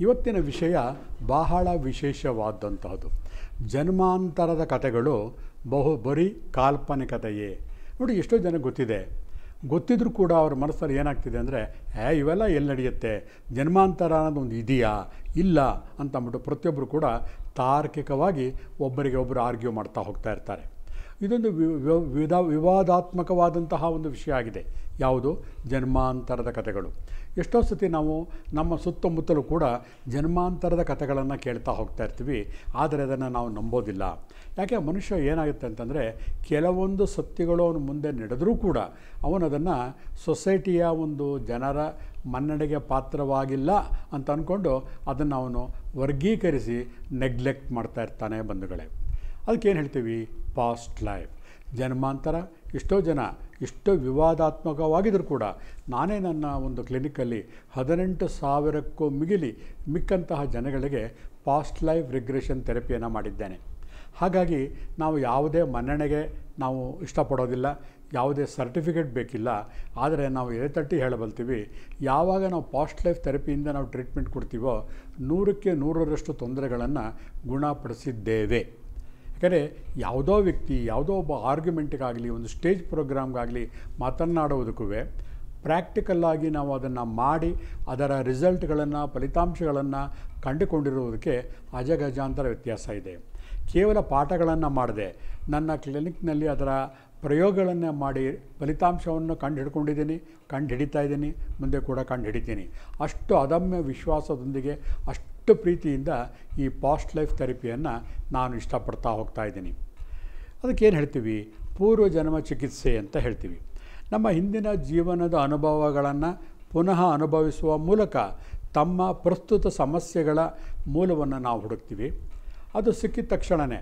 ಇವತ್ತಿನ ವಿಷಯ ಬಹಳ ವಿಶೇಷವಾದಂತಹದ್ದು. ಜನ್ಮಾಂತರದ ಕಥೆಗಳು ಬರೀ ಕಾಲ್ಪನಿಕತೆಯೇ. ನೋಡಿ, ಎಷ್ಟೋ ಜನ ಗೊತ್ತಿದ್ರೂ ಕೂಡ ಅವ್ರ ಮನಸ್ಸಲ್ಲಿ ಏನಾಗ್ತಿದೆ ಅಂದರೆ, ಇವೆಲ್ಲ ಎಲ್ಲಿ ನಡೆಯುತ್ತೆ, ಜನ್ಮಾಂತರ ಅನ್ನೋದೊಂದು ಇದೆಯಾ ಇಲ್ಲ ಅಂತಂದ್ಬಿಟ್ಟು ಪ್ರತಿಯೊಬ್ಬರು ಕೂಡ ತಾರ್ಕಿಕವಾಗಿ ಒಬ್ಬರಿಗೆ ಒಬ್ಬರು ಆರ್ಗ್ಯೂ ಮಾಡ್ತಾ ಹೋಗ್ತಾ ಇರ್ತಾರೆ. ಇದೊಂದು ವಿವಾದಾತ್ಮಕವಾದಂತಹ ಒಂದು ವಿಷಯ ಆಗಿದೆ. ಯಾವುದು? ಜನ್ಮಾಂತರದ ಕಥೆಗಳು. ಎಷ್ಟೋ ಸತಿ ನಾವು ನಮ್ಮ ಸುತ್ತಮುತ್ತಲೂ ಕೂಡ ಜನ್ಮಾಂತರದ ಕಥೆಗಳನ್ನು ಕೇಳ್ತಾ ಹೋಗ್ತಾ ಇರ್ತೀವಿ, ಆದರೆ ಅದನ್ನು ನಾವು ನಂಬೋದಿಲ್ಲ. ಯಾಕೆ? ಮನುಷ್ಯ ಏನಾಗುತ್ತೆ ಅಂತಂದರೆ, ಕೆಲವೊಂದು ಸತ್ಯಗಳು ಅವನು ಮುಂದೆ ನಡೆದರೂ ಕೂಡ ಅವನದನ್ನು ಸೊಸೈಟಿಯ ಒಂದು ಜನರ ಮನ್ನಣೆಗೆ ಪಾತ್ರವಾಗಿಲ್ಲ ಅಂತ ಅಂದ್ಕೊಂಡು ಅದನ್ನು ಅವನು ವರ್ಗೀಕರಿಸಿ ನೆಗ್ಲೆಕ್ಟ್ ಮಾಡ್ತಾ ಇರ್ತಾನೆ ಬಂಧುಗಳೇ. ಅದಕ್ಕೇನು ಹೇಳ್ತೀವಿ? ಪಾಸ್ಟ್ ಲೈಫ್, ಜನ್ಮಾಂತರ. ಎಷ್ಟೋ ಜನ ಎಷ್ಟೋ ವಿವಾದಾತ್ಮಕವಾಗಿದ್ದರೂ ಕೂಡ ನಾನೇ ನನ್ನ ಒಂದು ಕ್ಲಿನಿಕಲ್ಲಿ 18,000ಕ್ಕೂ ಮಿಕ್ಕಂತಹ ಜನಗಳಿಗೆ ಪಾಸ್ಟ್ ಲೈಫ್ ರಿಗ್ರೆಷನ್ ಥೆರಪಿಯನ್ನು ಮಾಡಿದ್ದೇನೆ. ಹಾಗಾಗಿ ನಾವು ಯಾವುದೇ ಮನ್ನಣೆಗೆ ನಾವು ಇಷ್ಟಪಡೋದಿಲ್ಲ, ಯಾವುದೇ ಸರ್ಟಿಫಿಕೇಟ್ ಬೇಕಿಲ್ಲ. ಆದರೆ ನಾವು ಎದೆತಟ್ಟಿ ಹೇಳಬಲ್ತೀವಿ, ಯಾವಾಗ ನಾವು ಪಾಸ್ಟ್ ಲೈಫ್ ಥೆರಪಿಯಿಂದ ನಾವು ಟ್ರೀಟ್ಮೆಂಟ್ ಕೊಡ್ತೀವೋ 100ಕ್ಕೆ 100ರಷ್ಟು ತೊಂದರೆಗಳನ್ನು ಗುಣಪಡಿಸಿದ್ದೇವೆ. ಯಾಕಂದರೆ ಯಾವುದೋ ವ್ಯಕ್ತಿ ಯಾವುದೋ ಒಬ್ಬ ಆರ್ಗ್ಯುಮೆಂಟ್ಗಾಗಲಿ ಒಂದು ಸ್ಟೇಜ್ ಪ್ರೋಗ್ರಾಮ್ಗಾಗಲಿ ಮಾತನಾಡುವುದಕ್ಕೂ ಪ್ರಾಕ್ಟಿಕಲ್ಲಾಗಿ ನಾವು ಅದನ್ನು ಮಾಡಿ ಅದರ ರಿಸಲ್ಟ್ಗಳನ್ನು ಫಲಿತಾಂಶಗಳನ್ನು ಕಂಡುಕೊಂಡಿರುವುದಕ್ಕೆ ಅಜಗಜಾಂತರ ವ್ಯತ್ಯಾಸ ಇದೆ. ಕೇವಲ ಪಾಠಗಳನ್ನು ಮಾಡದೆ ನನ್ನ ಕ್ಲಿನಿಕ್ನಲ್ಲಿ ಅದರ ಪ್ರಯೋಗಗಳನ್ನು ಮಾಡಿ ಫಲಿತಾಂಶವನ್ನು ಕಂಡುಹಿಡಿತಾ ಇದ್ದೀನಿ, ಮುಂದೆ ಕೂಡ ಕಂಡುಹಿಡಿತೀನಿ. ಅಷ್ಟು ಅದಮ್ಯ ವಿಶ್ವಾಸದೊಂದಿಗೆ ಅಷ್ಟು ಪ್ರೀತಿಯಿಂದ ಈ ಪಾಸ್ಟ್ ಲೈಫ್ ಥೆರಪಿಯನ್ನು ನಾನು ಇಷ್ಟಪಡ್ತಾ ಹೋಗ್ತಾ ಇದ್ದೀನಿ. ಅದಕ್ಕೇನು ಹೇಳ್ತೀವಿ? ಪೂರ್ವಜನ್ಮ ಚಿಕಿತ್ಸೆ ಅಂತ ಹೇಳ್ತೀವಿ. ನಮ್ಮ ಹಿಂದಿನ ಜೀವನದ ಅನುಭವಗಳನ್ನು ಪುನಃ ಅನುಭವಿಸುವ ಮೂಲಕ ತಮ್ಮ ಪ್ರಸ್ತುತ ಸಮಸ್ಯೆಗಳ ಮೂಲವನ್ನು ನಾವು ಹುಡುಕ್ತೀವಿ. ಅದು ಸಿಕ್ಕಿದ ತಕ್ಷಣವೇ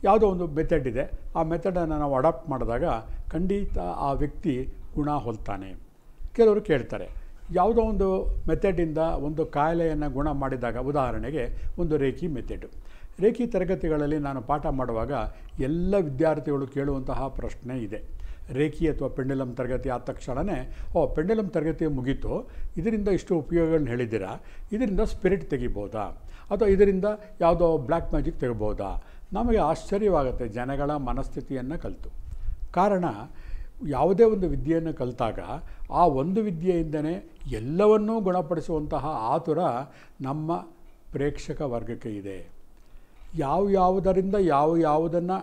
ಯಾವುದೋ ಒಂದು ಮೆಥಡ್ ಇದೆ, ಆ ಮೆಥಡನ್ನು ನಾವು ಅಡಾಪ್ಟ್ ಮಾಡಿದಾಗ ಖಂಡಿತ ಆ ವ್ಯಕ್ತಿ ಗುಣ ಹೊಲ್ತಾನೆ. ಕೆಲವರು ಕೇಳ್ತಾರೆ, ಯಾವುದೋ ಒಂದು ಮೆಥಡಿಂದ ಒಂದು ಕಾಯಿಲೆಯನ್ನು ಗುಣ ಮಾಡಿದಾಗ, ಉದಾಹರಣೆಗೆ ಒಂದು ರೇಖಿ ಮೆಥಡು. ರೇಖಿ ತರಗತಿಗಳಲ್ಲಿ ನಾನು ಪಾಠ ಮಾಡುವಾಗ ಎಲ್ಲ ವಿದ್ಯಾರ್ಥಿಗಳು ಕೇಳುವಂತಹ ಪ್ರಶ್ನೆ ಇದೆ. ರೇಖಿ ಅಥವಾ ಪೆಂಡುಲಮ್ ತರಗತಿ ಆದ ತಕ್ಷಣವೇ, ಪೆಂಡುಲಮ್ ತರಗತಿ ಮುಗೀತು, ಇದರಿಂದ ಇಷ್ಟು ಉಪಯೋಗಗಳನ್ನ ಹೇಳಿದ್ದೀರಾ, ಇದರಿಂದ ಸ್ಪಿರಿಟ್ ತೆಗಿಬೋದಾ ಅಥವಾ ಇದರಿಂದ ಯಾವುದೋ ಬ್ಲ್ಯಾಕ್ ಮ್ಯಾಜಿಕ್ ತೆಗಿಬೋದಾ? ನಮಗೆ ಆಶ್ಚರ್ಯವಾಗುತ್ತೆ ಜನಗಳ ಮನಸ್ಥಿತಿಯನ್ನು ಕಲಿತು. ಕಾರಣ, ಯಾವುದೇ ಒಂದು ವಿದ್ಯೆಯನ್ನು ಕಲಿತಾಗ ಆ ಒಂದು ವಿದ್ಯೆಯಿಂದನೇ ಎಲ್ಲವನ್ನೂ ಗುಣಪಡಿಸುವಂತಹ ಆತುರ ನಮ್ಮ ಪ್ರೇಕ್ಷಕ ವರ್ಗಕ್ಕೆ ಇದೆ. ಯಾವುದರಿಂದ ಯಾವುದನ್ನು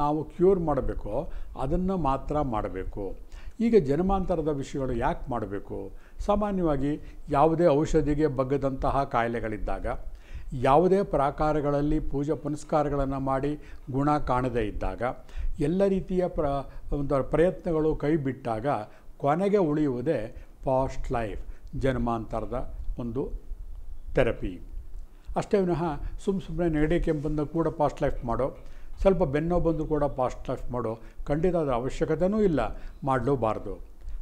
ನಾವು ಕ್ಯೂರ್ ಮಾಡಬೇಕೋ ಅದನ್ನು ಮಾತ್ರ ಮಾಡಬೇಕು. ಈಗ ಜನ್ಮಾಂತರದ ವಿಷಯಗಳು ಯಾಕೆ ಮಾಡಬೇಕು? ಸಾಮಾನ್ಯವಾಗಿ ಯಾವುದೇ ಔಷಧಿಗೆ ಬಗ್ಗದಂತಹ ಕಾಯಿಲೆಗಳಿದ್ದಾಗ, ಯಾವುದೇ ಪ್ರಾಕಾರಗಳಲ್ಲಿ ಪೂಜೆ ಪುನಸ್ಕಾರಗಳನ್ನು ಮಾಡಿ ಗುಣ ಕಾಣದೇ ಇದ್ದಾಗ, ಎಲ್ಲ ರೀತಿಯ ಒಂದು ಪ್ರಯತ್ನಗಳು ಕೈ ಬಿಟ್ಟಾಗ ಕೊನೆಗೆ ಉಳಿಯುವುದೇ ಪಾಸ್ಟ್ ಲೈಫ್, ಜನ್ಮಾಂತರದ ಒಂದು ಥೆರಪಿ. ಅಷ್ಟೇ ವಿನಃ ಸುಮ್ಮನೆ ನೆಗಡಿ ಕೆಮ್ಮು ಬಂದಾಗ ಕೂಡ ಪಾಸ್ಟ್ ಲೈಫ್ ಮಾಡೋ, ಸ್ವಲ್ಪ ಬೆನ್ನೋ ಬಂದರೂ ಕೂಡ ಪಾಸ್ಟ್ ಲೈಫ್ ಮಾಡೋ ಖಂಡಿತ ಅದರ ಅವಶ್ಯಕತೆಯೂ ಇಲ್ಲ, ಮಾಡಲೂಬಾರ್ದು.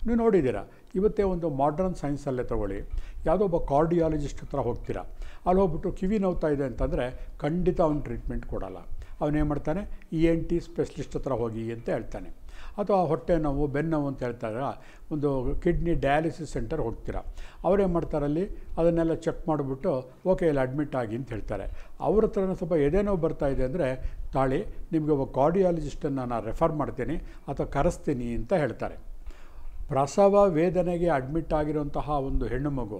ನೀವು ನೋಡಿದ್ದೀರಾ, ಇವತ್ತೇ ಒಂದು ಮಾಡ್ರನ್ ಸೈನ್ಸಲ್ಲೇ ತೊಗೊಳ್ಳಿ, ಯಾವುದೋ ಒಬ್ಬ ಕಾರ್ಡಿಯಾಲಜಿಸ್ಟ್ ಹತ್ರ ಹೋಗ್ತೀರಾ, ಅಲ್ಲಿ ಹೋಗ್ಬಿಟ್ಟು ಕಿವಿ ನೋವ್ತಾ ಇದೆ ಅಂತಂದರೆ ಖಂಡಿತ ಅವ್ನು ಟ್ರೀಟ್ಮೆಂಟ್ ಕೊಡೋಲ್ಲ. ಅವನೇನು ಮಾಡ್ತಾನೆ? ENT ಸ್ಪೆಷಲಿಸ್ಟ್ ಹತ್ರ ಹೋಗಿ ಅಂತ ಹೇಳ್ತಾನೆ. ಅಥವಾ ಹೊಟ್ಟೆ ನೋವು, ಬೆನ್ನೋವು ಅಂತ ಹೇಳ್ತಾರೆ, ಒಂದು ಕಿಡ್ನಿ ಡಯಾಲಿಸಿಸ್ ಸೆಂಟರ್ ಹೋಗ್ತೀರಾ, ಅವರೇನು ಮಾಡ್ತಾರಲ್ಲಿ ಅದನ್ನೆಲ್ಲ ಚೆಕ್ ಮಾಡಿಬಿಟ್ಟು ಓಕೆ ಇಲ್ಲಿ ಅಡ್ಮಿಟ್ ಆಗಿ ಅಂತ ಹೇಳ್ತಾರೆ. ಅವ್ರ ಹತ್ರನೂ ಸ್ವಲ್ಪ ಎದೆನೋವು ಬರ್ತಾ ಇದೆ ಅಂದರೆ, ತಾಳಿ ನಿಮಗೆ ಒಬ್ಬ ಕಾರ್ಡಿಯಾಲಜಿಸ್ಟನ್ನು ನಾನು ರೆಫರ್ ಮಾಡ್ತೀನಿ ಅಥವಾ ಕರೆಸ್ತೀನಿ ಅಂತ ಹೇಳ್ತಾರೆ. ಪ್ರಸವ ವೇದನೆಗೆ ಅಡ್ಮಿಟ್ ಆಗಿರುವಂತಹ ಒಂದು ಹೆಣ್ಣು ಮಗು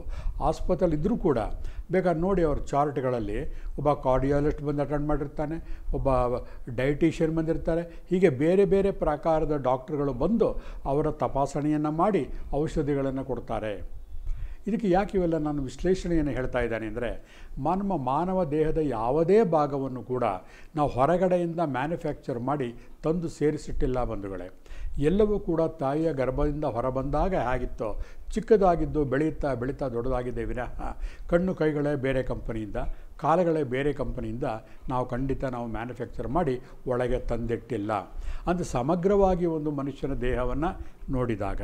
ಆಸ್ಪತ್ರೆಯಲ್ಲಿ ಇದ್ದರೂ ಕೂಡ ಬೇಕಾದ್ರೆ ನೋಡಿ ಅವ್ರ ಚಾರ್ಟ್ಗಳಲ್ಲಿ ಒಬ್ಬ ಕಾರ್ಡಿಯಾಲಜಿಸ್ಟ್ ಬಂದು ಅಟೆಂಡ್ ಮಾಡಿರ್ತಾನೆ, ಒಬ್ಬ ಡಯಟಿಷಿಯನ್ ಬಂದಿರ್ತಾರೆ, ಹೀಗೆ ಬೇರೆ ಬೇರೆ ಪ್ರಕಾರದ ಡಾಕ್ಟ್ರುಗಳು ಬಂದು ಅವರ ತಪಾಸಣೆಯನ್ನು ಮಾಡಿ ಔಷಧಿಗಳನ್ನು ಕೊಡ್ತಾರೆ. ಇದಕ್ಕೆ ಯಾಕೆ ಇವೆಲ್ಲ ನಾನು ವಿಶ್ಲೇಷಣೆಯನ್ನು ಹೇಳ್ತಾ ಇದ್ದೇನೆ ಅಂದರೆ, ಮಾನವ ದೇಹದ ಯಾವುದೇ ಭಾಗವನ್ನು ಕೂಡ ನಾವು ಹೊರಗಡೆಯಿಂದ ಮ್ಯಾನುಫ್ಯಾಕ್ಚರ್ ಮಾಡಿ ತಂದು ಸೇರಿಸಿಟ್ಟಿಲ್ಲ ಬಂಧುಗಳೇ. ಎಲ್ಲವೂ ಕೂಡ ತಾಯಿಯ ಗರ್ಭದಿಂದ ಹೊರಬಂದಾಗ ಹೇಗಿತ್ತೋ ಚಿಕ್ಕದಾಗಿದ್ದು ಬೆಳೀತಾ ದೊಡ್ಡದಾಗಿದೆ ವಿನಃ ಕಣ್ಣು ಕೈಗಳೇ ಬೇರೆ ಕಂಪನಿಯಿಂದ, ಕಾಲಗಳೇ ಬೇರೆ ಕಂಪನಿಯಿಂದ ನಾವು ಮ್ಯಾನುಫ್ಯಾಕ್ಚರ್ ಮಾಡಿ ಒಳಗೆ ತಂದಿಟ್ಟಿಲ್ಲ. ಅಂತ ಸಮಗ್ರವಾಗಿ ಒಂದು ಮನುಷ್ಯನ ದೇಹವನ್ನು ನೋಡಿದಾಗ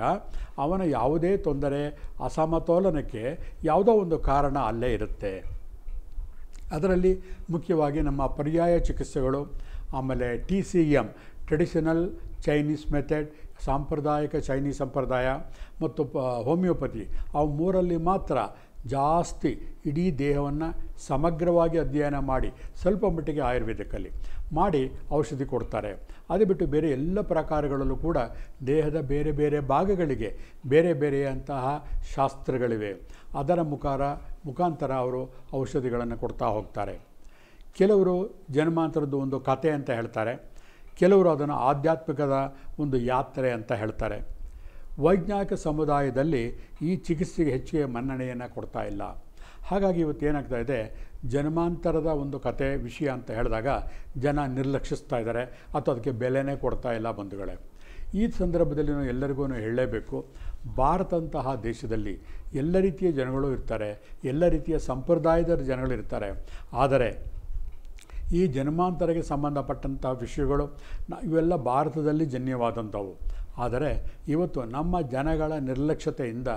ಅವನ ಯಾವುದೇ ತೊಂದರೆ, ಅಸಮತೋಲನಕ್ಕೆ ಯಾವುದೋ ಒಂದು ಕಾರಣ ಅಲ್ಲೇ ಇರುತ್ತೆ. ಅದರಲ್ಲಿ ಮುಖ್ಯವಾಗಿ ನಮ್ಮ ಪರ್ಯಾಯ ಚಿಕಿತ್ಸೆಗಳು, ಆಮೇಲೆ TCM ಟ್ರೆಡಿಷನಲ್ ಚೈನೀಸ್ ಮೆಥಡ್, ಸಾಂಪ್ರದಾಯಿಕ ಚೈನೀಸ್ ಸಂಪ್ರದಾಯ ಮತ್ತು ಹೋಮಿಯೋಪತಿ, ಅವು ಮೂರಲ್ಲಿ ಮಾತ್ರ ಜಾಸ್ತಿ ಇಡೀ ದೇಹವನ್ನು ಸಮಗ್ರವಾಗಿ ಅಧ್ಯಯನ ಮಾಡಿ ಸ್ವಲ್ಪ ಮಟ್ಟಿಗೆ ಆಯುರ್ವೇದಿಕಲ್ಲಿ ಮಾಡಿ ಔಷಧಿ ಕೊಡ್ತಾರೆ. ಅದು ಬಿಟ್ಟು ಬೇರೆ ಎಲ್ಲ ಪ್ರಕಾರಗಳಲ್ಲೂ ಕೂಡ ದೇಹದ ಬೇರೆ ಬೇರೆ ಭಾಗಗಳಿಗೆ ಬೇರೆ ಬೇರೆಯಂತಹ ಶಾಸ್ತ್ರಗಳಿವೆ. ಅದರ ಮುಖಾಂತರ ಅವರು ಔಷಧಿಗಳನ್ನು ಕೊಡ್ತಾ ಹೋಗ್ತಾರೆ. ಕೆಲವರು ಜನ್ಮಾಂತರದ್ದು ಒಂದು ಕತೆ ಅಂತ ಹೇಳ್ತಾರೆ, ಕೆಲವರು ಅದನ್ನು ಆಧ್ಯಾತ್ಮಿಕದ ಒಂದು ಯಾತ್ರೆ ಅಂತ ಹೇಳ್ತಾರೆ. ವೈಜ್ಞಾನಿಕ ಸಮುದಾಯದಲ್ಲಿ ಈ ಚಿಕಿತ್ಸೆಗೆ ಹೆಚ್ಚಿಗೆ ಮನ್ನಣೆಯನ್ನು ಕೊಡ್ತಾ ಇಲ್ಲ. ಹಾಗಾಗಿ ಇವತ್ತು ಏನಾಗ್ತಾ ಇದೆ, ಜನ್ಮಾಂತರದ ಒಂದು ಕತೆ ವಿಷಯ ಅಂತ ಹೇಳಿದಾಗ ಜನ ನಿರ್ಲಕ್ಷಿಸ್ತಾ ಇದ್ದಾರೆ ಅಥವಾ ಅದಕ್ಕೆ ಬೆಲೆನೇ ಕೊಡ್ತಾ ಇಲ್ಲ ಬಂಧುಗಳೇ. ಈ ಸಂದರ್ಭದಲ್ಲಿ ನಾವು ಎಲ್ಲರಿಗೂ ಹೇಳಲೇಬೇಕು, ಭಾರತಂತಹ ದೇಶದಲ್ಲಿ ಎಲ್ಲ ರೀತಿಯ ಜನಗಳು ಇರ್ತಾರೆ, ಎಲ್ಲ ರೀತಿಯ ಸಂಪ್ರದಾಯದ ಜನಗಳು ಇರ್ತಾರೆ. ಆದರೆ ಈ ಜನ್ಮಾಂತರಕ್ಕೆ ಸಂಬಂಧಪಟ್ಟಂಥ ವಿಷಯಗಳು ಇವೆಲ್ಲ ಭಾರತದಲ್ಲಿ ಜನ್ಯವಾದಂಥವು. ಆದರೆ ಇವತ್ತು ನಮ್ಮ ಜನಗಳ ನಿರ್ಲಕ್ಷ್ಯತೆಯಿಂದ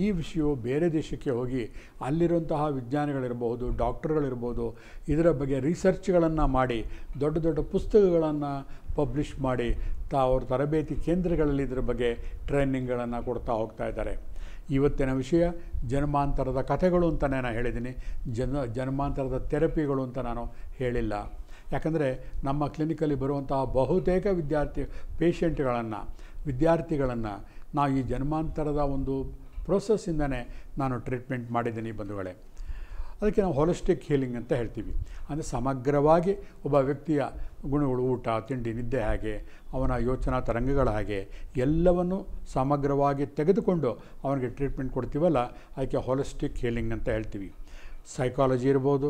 ಈ ವಿಷಯವು ಬೇರೆ ದೇಶಕ್ಕೆ ಹೋಗಿ ಅಲ್ಲಿರುವಂತಹ ವಿಜ್ಞಾನಿಗಳಿರ್ಬೋದು, ಡಾಕ್ಟರ್ಗಳಿರ್ಬೋದು, ಇದರ ಬಗ್ಗೆ ರಿಸರ್ಚ್ಗಳನ್ನು ಮಾಡಿ ದೊಡ್ಡ ದೊಡ್ಡ ಪುಸ್ತಕಗಳನ್ನು ಪಬ್ಲಿಷ್ ಮಾಡಿ ಅವ್ರ ತರಬೇತಿ ಕೇಂದ್ರಗಳಲ್ಲಿ ಇದರ ಬಗ್ಗೆ ಟ್ರೈನಿಂಗ್ಗಳನ್ನು ಕೊಡ್ತಾ ಹೋಗ್ತಾ ಇದ್ದಾರೆ. ಇವತ್ತಿನ ವಿಷಯ ಜನ್ಮಾಂತರದ ಕಥೆಗಳು ಅಂತ ನಾನು ಹೇಳಿದ್ದೀನಿ, ಜನ್ಮಾಂತರದ ಥೆರಪಿಗಳು ಅಂತ ನಾನು ಹೇಳಿಲ್ಲ. ಯಾಕಂದರೆ ನಮ್ಮ ಕ್ಲಿನಿಕಲ್ಲಿ ಬರುವಂತಹ ಬಹುತೇಕ ವಿದ್ಯಾರ್ಥಿಗಳನ್ನು ನಾವು ಈ ಜನ್ಮಾಂತರದ ಒಂದು ಪ್ರೋಸೆಸ್ಸಿಂದನೇ ನಾನು ಟ್ರೀಟ್ಮೆಂಟ್ ಮಾಡಿದ್ದೀನಿ ಬಂಧುಗಳೇ. ಅದಕ್ಕೆ ನಾವು ಹೋಲಿಸ್ಟಿಕ್ ಹೀಲಿಂಗ್ ಅಂತ ಹೇಳ್ತೀವಿ. ಅಂದರೆ ಸಮಗ್ರವಾಗಿ ಒಬ್ಬ ವ್ಯಕ್ತಿಯ ಗುಣಗಳು, ಊಟ, ತಿಂಡಿ, ನಿದ್ದೆ ಹಾಗೆ, ಅವನ ಯೋಚನಾ ತರಂಗಗಳ ಹಾಗೆ ಎಲ್ಲವನ್ನು ಸಮಗ್ರವಾಗಿ ತೆಗೆದುಕೊಂಡು ಅವನಿಗೆ ಟ್ರೀಟ್ಮೆಂಟ್ ಕೊಡ್ತೀವಲ್ಲ, ಅದಕ್ಕೆ ಹೋಲಿಸ್ಟಿಕ್ ಹೀಲಿಂಗ್ ಅಂತ ಹೇಳ್ತೀವಿ. ಸೈಕಾಲಜಿ ಇರ್ಬೋದು,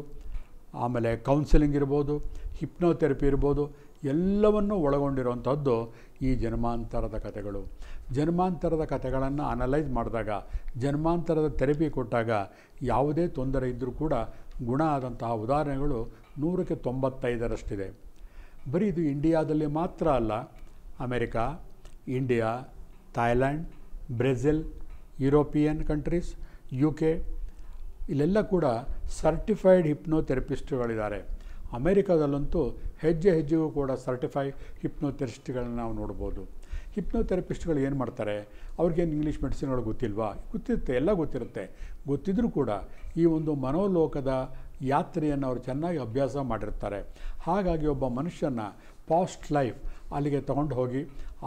ಆಮೇಲೆ ಕೌನ್ಸಿಲಿಂಗ್ ಇರ್ಬೋದು, ಹಿಪ್ನೋಥೆರಪಿ ಇರ್ಬೋದು, ಎಲ್ಲವನ್ನೂ ಒಳಗೊಂಡಿರುವಂಥದ್ದು ಈ ಜನ್ಮಾಂತರದ ಕಥೆಗಳು. ಜನ್ಮಾಂತರದ ಕಥೆಗಳನ್ನು ಅನಲೈಸ್ ಮಾಡಿದಾಗ, ಜನ್ಮಾಂತರದ ಥೆರಪಿ ಕೊಟ್ಟಾಗ ಯಾವುದೇ ತೊಂದರೆ ಇದ್ದರೂ ಕೂಡ ಗುಣ ಆದಂತಹ ಉದಾಹರಣೆಗಳು 95%ರಷ್ಟಿದೆ. ಬರೀ ಇದು ಇಂಡಿಯಾದಲ್ಲಿ ಮಾತ್ರ ಅಲ್ಲ, America, India, Thailand, Brazil, European countries, UK ಇಲ್ಲೆಲ್ಲ ಕೂಡ ಸರ್ಟಿಫೈಡ್ ಹಿಪ್ನೋಥೆರಪಿಸ್ಟ್ಗಳಿದ್ದಾರೆ. ಅಮೇರಿಕಾದಲ್ಲಂತೂ ಹೆಜ್ಜೆಗೂ ಕೂಡ ಸರ್ಟಿಫೈಡ್ ಹಿಪ್ನೋಥೆರಪಿಸ್ಟ್ಗಳನ್ನ ನಾವು ನೋಡ್ಬೋದು. ಹಿಪ್ನೋಥೆರಪಿಸ್ಟ್ಗಳು ಏನು ಮಾಡ್ತಾರೆ, ಅವ್ರಿಗೇನು ಇಂಗ್ಲೀಷ್ ಮೆಡಿಸಿನ್ಗಳು ಗೊತ್ತಿಲ್ವಾ? ಗೊತ್ತಿರುತ್ತೆ, ಎಲ್ಲ ಗೊತ್ತಿರುತ್ತೆ. ಗೊತ್ತಿದ್ದರೂ ಕೂಡ ಈ ಒಂದು ಮನೋಲೋಕದ ಯಾತ್ರೆಯನ್ನು ಅವರು ಚೆನ್ನಾಗಿ ಅಭ್ಯಾಸ ಮಾಡಿರ್ತಾರೆ. ಹಾಗಾಗಿ ಒಬ್ಬ ಮನುಷ್ಯನ ಪಾಸ್ಟ್ ಲೈಫ್ ಅಲ್ಲಿಗೆ ತಗೊಂಡು ಹೋಗಿ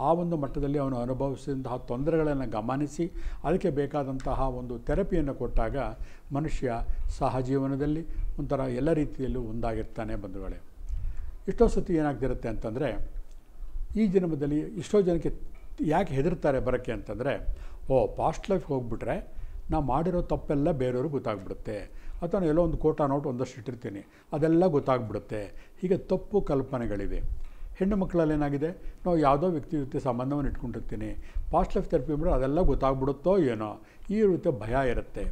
ಆ ಒಂದು ಮಟ್ಟದಲ್ಲಿ ಅವನು ಅನುಭವಿಸಿದಂತಹ ತೊಂದರೆಗಳನ್ನು ಗಮನಿಸಿ ಅದಕ್ಕೆ ಬೇಕಾದಂತಹ ಒಂದು ಥೆರಪಿಯನ್ನು ಕೊಟ್ಟಾಗ ಮನುಷ್ಯ ಸಹಜೀವನದಲ್ಲಿ ಒಂಥರ ಎಲ್ಲ ರೀತಿಯಲ್ಲೂ ಒಂದಾಗಿರ್ತಾನೆ ಬಂಧುಗಳೇ. ಎಷ್ಟೋ ಸತಿ ಏನಾಗ್ತಿರುತ್ತೆ ಅಂತಂದರೆ, ಈ ಜನ್ಮದಲ್ಲಿ ಎಷ್ಟೋ ಜನಕ್ಕೆ ಯಾಕೆ ಹೆದರ್ತಾರೆ ಬರೋಕ್ಕೆ ಅಂತಂದರೆ, ಪಾಸ್ಟ್ ಲೈಫ್ ಹೋಗ್ಬಿಟ್ರೆ ನಾವು ಮಾಡಿರೋ ತಪ್ಪೆಲ್ಲ ಬೇರೆಯವ್ರಿಗೆ ಗೊತ್ತಾಗ್ಬಿಡುತ್ತೆ, ಅಥವಾ ಎಲ್ಲೋ ಒಂದು ಕೋಟಾ ನೋಟ್ ಒಂದಷ್ಟು ಇಟ್ಟಿರ್ತೀನಿ ಅದೆಲ್ಲ ಗೊತ್ತಾಗ್ಬಿಡುತ್ತೆ. ಹೀಗೆ ತಪ್ಪು ಕಲ್ಪನೆಗಳಿವೆ. ಹೆಣ್ಣು ಮಕ್ಕಳಲ್ಲಿ ಏನಾಗಿದೆ, ನಾವು ಯಾವುದೋ ವ್ಯಕ್ತಿ ಸಂಬಂಧವನ್ನು ಇಟ್ಕೊಂಡಿರ್ತೀನಿ, ಪಾಸ್ಟ್ ಲೈಫ್ ಥೆರಪಿ ಅಂದರೆ ಅದೆಲ್ಲ ಗೊತ್ತಾಗ್ಬಿಡುತ್ತೋ ಏನೋ, ಈ ರೀತಿಯ ಭಯ ಇರುತ್ತೆ.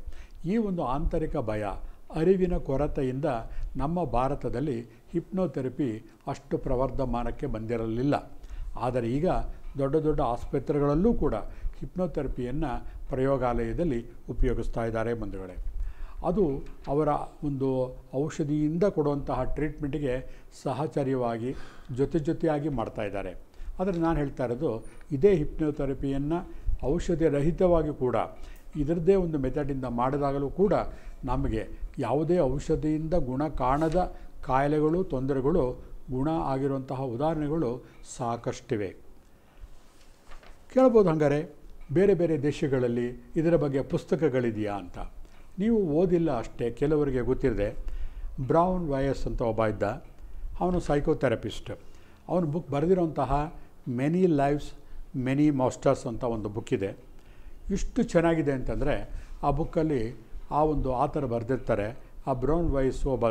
ಈ ಒಂದು ಆಂತರಿಕ ಭಯ, ಅರಿವಿನ ಕೊರತೆಯಿಂದ ನಮ್ಮ ಭಾರತದಲ್ಲಿ ಹಿಪ್ನೋಥೆರಪಿ ಅಷ್ಟು ಪ್ರವರ್ಧಮಾನಕ್ಕೆ ಬಂದಿರಲಿಲ್ಲ. ಆದರೆ ಈಗ ದೊಡ್ಡ ದೊಡ್ಡ ಆಸ್ಪತ್ರೆಗಳಲ್ಲೂ ಕೂಡ ಹಿಪ್ನೋಥೆರಪಿಯನ್ನು ಪ್ರಯೋಗಾಲಯದಲ್ಲಿ ಉಪಯೋಗಿಸ್ತಾ ಇದ್ದಾರೆ ಬಂಧುಗಳೇ. ಅದು ಅವರ ಒಂದು ಔಷಧಿಯಿಂದ ಕೊಡುವಂತಹ ಟ್ರೀಟ್ಮೆಂಟಿಗೆ ಸಹಚರ್ಯವಾಗಿ ಜೊತೆಯಾಗಿ ಮಾಡ್ತಾಯಿದ್ದಾರೆ. ಆದರೆ ನಾನು ಹೇಳ್ತಾ ಇರೋದು, ಇದೇ ಹಿಪ್ನೋಥೆರಪಿಯನ್ನು ಔಷಧಿ ರಹಿತವಾಗಿ ಕೂಡ ಇದರದ್ದೇ ಒಂದು ಮೆಥಡಿಂದ ಮಾಡಿದಾಗಲೂ ಕೂಡ ನಮಗೆ ಯಾವುದೇ ಔಷಧಿಯಿಂದ ಗುಣ ಕಾಣದ ಕಾಯಿಲೆಗಳು, ತೊಂದರೆಗಳು ಗುಣ ಆಗಿರುವಂತಹ ಉದಾಹರಣೆಗಳು ಸಾಕಷ್ಟಿವೆ. ಕೇಳ್ಬೋದು, ಹಾಗಾದರೆ ಬೇರೆ ಬೇರೆ ದೇಶಗಳಲ್ಲಿ ಇದರ ಬಗ್ಗೆ ಪುಸ್ತಕಗಳಿದೆಯಾ ಅಂತ. ನೀವು ಓದಿಲ್ಲ ಅಷ್ಟೇ, ಕೆಲವರಿಗೆ ಗೊತ್ತಿರದೆ. ಬ್ರೌನ್ ವೈಸ್ ಅಂತ ಒಬ್ಬ ಇದ್ದ, ಅವನು ಸೈಕೋಥೆರಪಿಸ್ಟ್. ಅವನು ಬುಕ್ ಬರೆದಿರೋಂತಹ ಮೆನಿ ಲೈವ್ಸ್ ಮೆನಿ ಮಾಸ್ಟರ್ಸ್ ಅಂತ ಒಂದು ಬುಕ್ಕಿದೆ. ಇಷ್ಟು ಚೆನ್ನಾಗಿದೆ ಅಂತಂದರೆ, ಆ ಬುಕ್ಕಲ್ಲಿ ಆ ಒಂದು ಆಥರ್ ಬರೆದಿರ್ತಾರೆ. ಆ ಬ್ರೌನ್ ವೈಸ್ ಒಬ್ಬ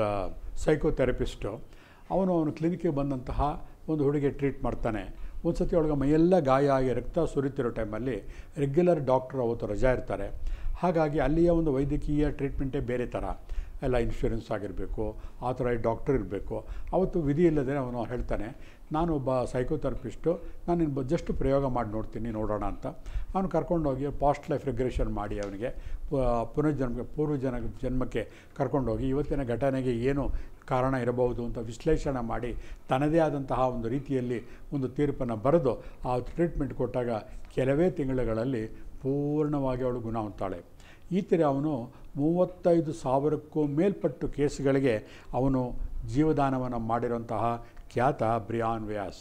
ಸೈಕೋಥೆರಪಿಸ್ಟು. ಅವನು ಕ್ಲಿನಿಕ್ಗೆ ಬಂದಂತಹ ಒಂದು ಹುಡುಗಿ ಟ್ರೀಟ್ ಮಾಡ್ತಾನೆ. ಒಂದು ಸತಿ ಒಳಗೆ ಮೈಯೆಲ್ಲ ಗಾಯ ಆಗಿ ರಕ್ತ ಸುರಿತಿರೋ ಟೈಮಲ್ಲಿ ರೆಗ್ಯುಲರ್ ಡಾಕ್ಟ್ರು ಅವತ್ತು ರಜಾ ಇರ್ತಾರೆ. ಹಾಗಾಗಿ ಅಲ್ಲಿಯ ಒಂದು ವೈದ್ಯಕೀಯ ಟ್ರೀಟ್ಮೆಂಟೇ ಬೇರೆ ಥರ, ಎಲ್ಲ ಇನ್ಶೂರೆನ್ಸ್ ಆಗಿರಬೇಕು, ಆಥರೈಸ್ಡ್ ಡಾಕ್ಟರ್ ಇರಬೇಕು. ಅವತ್ತು ವಿಧಿ ಇಲ್ಲದೆ ಅವನು ಹೇಳ್ತಾನೆ, ನಾನು ಒಬ್ಬ ಸೈಕೋಥೆರಪಿಸ್ಟು, ನಾನು ಜಸ್ಟ್ ಪ್ರಯೋಗ ಮಾಡಿ ನೋಡೋಣ ಅಂತ. ಅವನು ಕರ್ಕೊಂಡೋಗಿ ಪಾಸ್ಟ್ ಲೈಫ್ ರೆಗ್ರೆಷನ್ ಮಾಡಿ ಅವನಿಗೆ ಜನ್ಮಕ್ಕೆ ಕರ್ಕೊಂಡೋಗಿ ಇವತ್ತಿನ ಘಟನೆಗೆ ಏನು ಕಾರಣ ಇರಬಹುದು ಅಂತ ವಿಶ್ಲೇಷಣೆ ಮಾಡಿ ತನ್ನದೇ ಆದಂತಹ ಒಂದು ರೀತಿಯಲ್ಲಿ ಒಂದು ತೀರ್ಪನ್ನು ಬರೆದು ಆ ಟ್ರೀಟ್ಮೆಂಟ್ ಕೊಟ್ಟಾಗ ಕೆಲವೇ ತಿಂಗಳುಗಳಲ್ಲಿ ಪೂರ್ಣವಾಗಿ ಅವಳು ಗುಣ ಹೊಂದ್ತಾಳೆ. ಈ ಥರ ಅವನು 35,000ಕ್ಕೂ ಮೇಲ್ಪಟ್ಟು ಕೇಸುಗಳಿಗೆ ಅವನು ಜೀವದಾನವನ್ನು ಮಾಡಿರುವಂತಹ ಖ್ಯಾತ ಬ್ರಿಯಾನ್ ವ್ಯಾಸ್.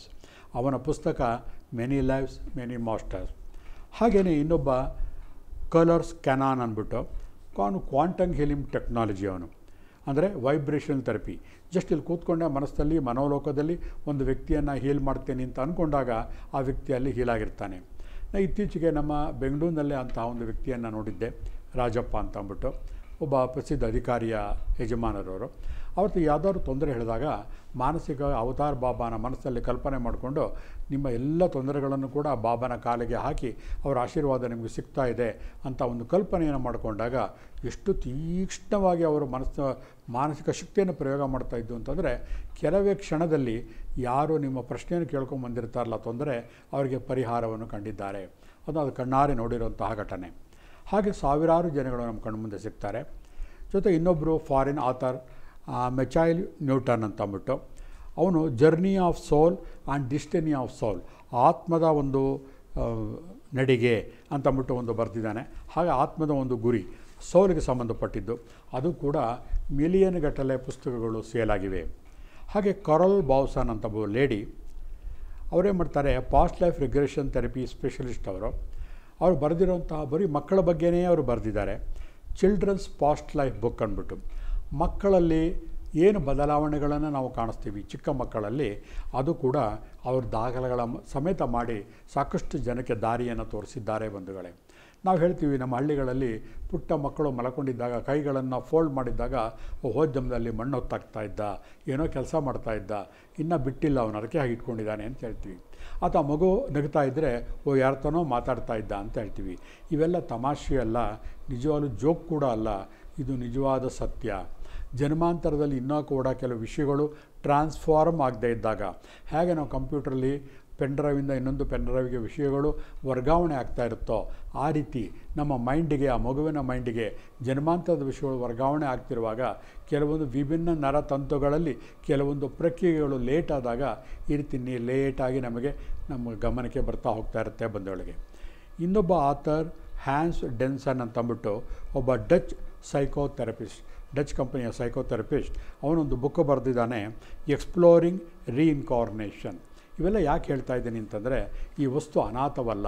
ಅವನ ಪುಸ್ತಕ ಮೆನಿ ಲೈವ್ಸ್ ಮೆನಿ ಮಾಸ್ಟರ್ಸ್. ಹಾಗೆಯೇ ಇನ್ನೊಬ್ಬ ಕಲರ್ಸ್ ಕ್ಯಾನಾನ್ ಅಂದ್ಬಿಟ್ಟು ಅವನು ಕ್ವಾಂಟಮ್ ಹೀಲಿಂಗ್ ಟೆಕ್ನಾಲಜಿ, ಅವನು ಅಂದರೆ ವೈಬ್ರೇಷನ್ ಥೆರಪಿ. ಜಸ್ಟ್ ಇಲ್ಲಿ ಕೂತ್ಕೊಂಡೆ ಮನಸ್ಸಲ್ಲಿ ಮನೋಲೋಕದಲ್ಲಿ ಒಂದು ವ್ಯಕ್ತಿಯನ್ನು ಹೀಲ್ ಮಾಡ್ತೇನೆ ಅಂತ ಅಂದ್ಕೊಂಡಾಗ ಆ ವ್ಯಕ್ತಿಯಲ್ಲಿ ಹೀಲಾಗಿರ್ತಾನೆ. ನಾನು ಇತ್ತೀಚೆಗೆ ನಮ್ಮ ಬೆಂಗಳೂರಿನಲ್ಲೇ ಅಂತಹ ಒಂದು ವ್ಯಕ್ತಿಯನ್ನು ನೋಡಿದ್ದೆ, ರಾಜಪ್ಪ ಅಂತ ಅಂದ್ಬಿಟ್ಟು, ಒಬ್ಬ ಪ್ರಸಿದ್ಧ ಅಧಿಕಾರಿಯ ಯಜಮಾನರವರು. ಅವತ್ತು ಯಾವುದಾದ್ರು ತೊಂದರೆ ಹೇಳಿದಾಗ ಮಾನಸಿಕ ಅವತಾರ್ ಬಾಬಾನ ಮನಸ್ಸಲ್ಲಿ ಕಲ್ಪನೆ ಮಾಡಿಕೊಂಡು ನಿಮ್ಮ ಎಲ್ಲ ತೊಂದರೆಗಳನ್ನು ಕೂಡ ಬಾಬಾನ ಕಾಲಿಗೆ ಹಾಕಿ ಅವರ ಆಶೀರ್ವಾದ ನಿಮಗೆ ಸಿಗ್ತಾ ಇದೆ ಅಂತ ಒಂದು ಕಲ್ಪನೆಯನ್ನು ಮಾಡಿಕೊಂಡಾಗ ಎಷ್ಟು ತೀಕ್ಷ್ಣವಾಗಿ ಅವರು ಮಾನಸಿಕ ಶಕ್ತಿಯನ್ನು ಪ್ರಯೋಗ ಮಾಡ್ತಾಯಿದ್ದು ಅಂತಂದರೆ, ಕೆಲವೇ ಕ್ಷಣದಲ್ಲಿ ಯಾರು ನಿಮ್ಮ ಪ್ರಶ್ನೆಯನ್ನು ಕೇಳ್ಕೊಂಬಂದಿರ್ತಾರಲ್ಲ ತೊಂದರೆ, ಅವರಿಗೆ ಪರಿಹಾರವನ್ನು ಕಂಡಿದ್ದಾರೆ. ಅದು ಕಣ್ಣಾರೆ ನೋಡಿರುವಂತಹ ಘಟನೆ. ಹಾಗೆ ಸಾವಿರಾರು ಜನಗಳು ನಮ್ಮ ಕಣ್ಣು ಮುಂದೆ ಸಿಗ್ತಾರೆ. ಜೊತೆ ಇನ್ನೊಬ್ಬರು ಫಾರಿನ್ ಆಥರ್ ಮೆಚೈಲ್ ನ್ಯೂಟನ್ ಅಂತ ಅಂದ್ಬಿಟ್ಟು, ಅವನು journey of soul and destiny of soul, ಆತ್ಮದ ಒಂದು ನಡಿಗೆ ಅಂತಂದ್ಬಿಟ್ಟು ಒಂದು ಬರೆದಿದ್ದಾನೆ. ಹಾಗೆ ಆತ್ಮದ ಒಂದು ಗುರಿ, ಸೋಲಿಗೆ ಸಂಬಂಧಪಟ್ಟಿದ್ದು, ಅದು ಕೂಡ ಮಿಲಿಯನ್ ಗಟ್ಟಲೆ ಪುಸ್ತಕಗಳು ಸೇಲಾಗಿವೆ. ಹಾಗೆ ಕರೋಲ್ ಬಾವ್ಸನ್ ಅಂತ ಒಬ್ಬ ಲೇಡಿ, ಅವರೇನು ಮಾಡ್ತಾರೆ, past life regression therapy specialist ಅವರು ಬರೆದಿರುವಂತಹ ಬರೀ ಮಕ್ಕಳ ಬಗ್ಗೆನೇ ಅವರು ಬರೆದಿದ್ದಾರೆ. ಚಿಲ್ಡ್ರನ್ಸ್ ಪಾಸ್ಟ್ ಲೈಫ್ ಬುಕ್ ಅಂದ್ಬಿಟ್ಟು, ಮಕ್ಕಳಲ್ಲಿ ಏನು ಬದಲಾವಣೆಗಳನ್ನು ನಾವು ಕಾಣಿಸ್ತೀವಿ ಚಿಕ್ಕ ಮಕ್ಕಳಲ್ಲಿ, ಅದು ಕೂಡ ಅವ್ರ ದಾಖಲೆಗಳ ಸಮೇತ ಮಾಡಿ ಸಾಕಷ್ಟು ಜನಕ್ಕೆ ದಾರಿಯನ್ನು ತೋರಿಸಿದ್ದಾರೆ ಬಂಧುಗಳೇ. ನಾವು ಹೇಳ್ತೀವಿ ನಮ್ಮ ಹಳ್ಳಿಗಳಲ್ಲಿ ಪುಟ್ಟ ಮಕ್ಕಳು ಮಲ್ಕೊಂಡಿದ್ದಾಗ ಕೈಗಳನ್ನು ಫೋಲ್ಡ್ ಮಾಡಿದ್ದಾಗ ಹೋದ ಜನ್ಮದಲ್ಲಿ ಮಣ್ಣು ಹೊತ್ತಾಗ್ತಾ ಇದ್ದ, ಏನೋ ಕೆಲಸ ಮಾಡ್ತಾಯಿದ್ದ, ಇನ್ನೂ ಬಿಟ್ಟಿಲ್ಲ ಅವನು, ಅದಕ್ಕೆ ಹಾಗೆ ಇಟ್ಕೊಂಡಿದ್ದಾನೆ ಅಂತ ಹೇಳ್ತೀವಿ. ಅಥವಾ ಮಗು ನಗ್ತಾ ಇದ್ದರೆ ಯಾರ್ತನೋ ಮಾತಾಡ್ತಾ ಇದ್ದ ಅಂತ ಹೇಳ್ತೀವಿ. ಇವೆಲ್ಲ ತಮಾಷೆ ಅಲ್ಲ, ನಿಜವಾಗ್ಲೂ ಜೋಕ್ ಕೂಡ ಅಲ್ಲ, ಇದು ನಿಜವಾದ ಸತ್ಯ. ಜನ್ಮಾಂತರದಲ್ಲಿ ಇನ್ನೂ ಕೂಡ ಕೆಲವು ವಿಷಯಗಳು ಟ್ರಾನ್ಸ್ಫಾರ್ಮ್ ಆಗದೇ ಇದ್ದಾಗ, ಹೇಗೆ ನಾವು ಕಂಪ್ಯೂಟ್ರಲ್ಲಿ ಪೆನ್ ಡ್ರೈವಿಂದ ಇನ್ನೊಂದು ಪೆನ್ ಡ್ರೈವ್ಗೆ ವಿಷಯಗಳು ವರ್ಗಾವಣೆ ಆಗ್ತಾ ಇರುತ್ತೋ, ಆ ರೀತಿ ನಮ್ಮ ಮೈಂಡಿಗೆ, ಆ ಮಗುವಿನ ಮೈಂಡಿಗೆ ಜನ್ಮಾಂತರದ ವಿಷಯಗಳು ವರ್ಗಾವಣೆ ಆಗ್ತಿರುವಾಗ ಕೆಲವೊಂದು ವಿಭಿನ್ನ ನರತಂತುಗಳಲ್ಲಿ ಕೆಲವೊಂದು ಪ್ರಕ್ರಿಯೆಗಳು ಲೇಟ್ ಆದಾಗ ಈ ರೀತಿ ಲೇಟಾಗಿ ನಮ್ಮ ಗಮನಕ್ಕೆ ಬರ್ತಾ ಹೋಗ್ತಾ ಇರುತ್ತೆ ಬಂಧುಗಳಿಗೆ. ಇನ್ನೊಬ್ಬ ಆಥರ್ ಹ್ಯಾನ್ಸ್ ಡೆನ್ಸನ್ ಅಂತಂದ್ಬಿಟ್ಟು ಒಬ್ಬ ಡಚ್ ಕಂಪನಿಯ ಸೈಕೋಥೆರಪಿಸ್ಟ್, ಅವನೊಂದು ಬುಕ್ ಬರೆದಿದ್ದಾನೆ, ಎಕ್ಸ್ಪ್ಲೋರಿಂಗ್ ರೀಇನ್ಕಾರ್ನೇಷನ್. ಇವೆಲ್ಲ ಯಾಕೆ ಹೇಳ್ತಾ ಇದ್ದೀನಿ ಅಂತಂದರೆ, ಈ ವಸ್ತು ಅನಾಥವಲ್ಲ.